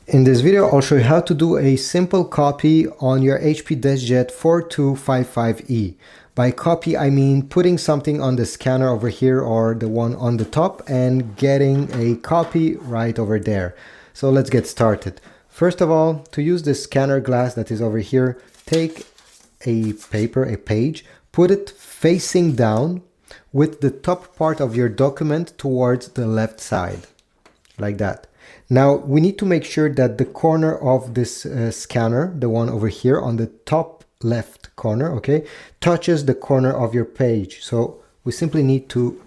In this video, I'll show you how to do a simple copy on your HP DeskJet 4255e. By copy, I mean putting something on the scanner over here or the one on the top and getting a copy right over there. So let's get started. First of all, to use the scanner glass that is over here, take a page, put it facing down with the top part of your document towards the left side, like that. Now we need to make sure that the corner of this scanner, the one over here on the top left corner, okay, touches the corner of your page. So we simply need to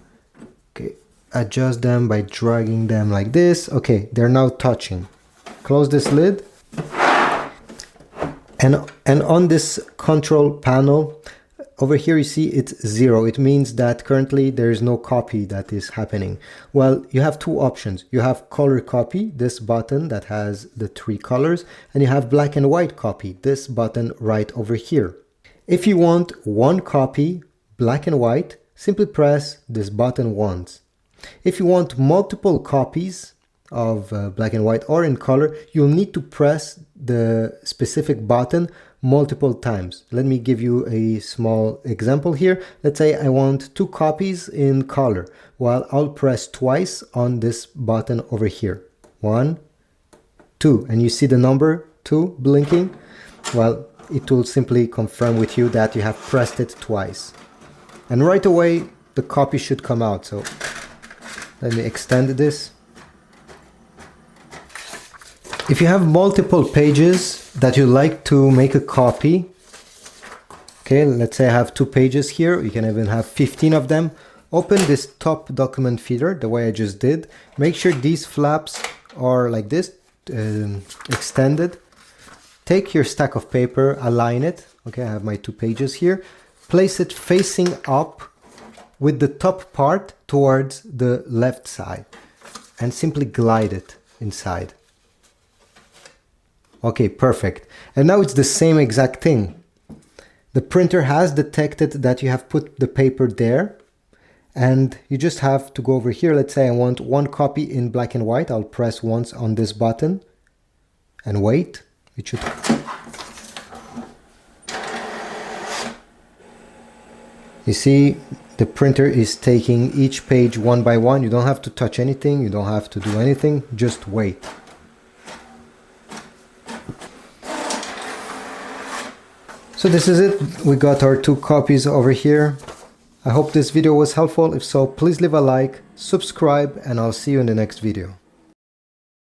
adjust them by dragging them like this. Okay, they're now touching. Close this lid. And on this control panel, over here you see it's 0. It means that currently there is no copy that is happening. Well, you have two options. You have color copy, this button that has the 3 colors, and you have black and white copy, this button right over here. If you want one copy, black and white, simply press this button once. If you want multiple copies of black and white or in color, you'll need to press the specific button multiple times. Let me give you a small example here. Let's say I want 2 copies in color. Well, I'll press twice on this button over here. 1, 2, and you see the number 2 blinking. Well, it will simply confirm with you that you have pressed it twice. And right away, the copy should come out. So let me extend this. If you have multiple pages that you like to make a copy, okay, let's say I have 2 pages here, you can even have 15 of them. Open this top document feeder the way I just did. Make sure these flaps are like this, extended. Take your stack of paper, align it. Okay, I have my 2 pages here. Place it facing up with the top part towards the left side and simply glide it inside. Okay, perfect. And now it's the same exact thing. The printer has detected that you have put the paper there, and you just have to go over here. Let's say I want 1 copy in black and white. I'll press once on this button and wait. It should... You see, the printer is taking each page one by one. You don't have to touch anything. You don't have to do anything. Just wait. So this is it. We got our 2 copies over here. I hope this video was helpful. If so, please leave a like, subscribe, and I'll see you in the next video.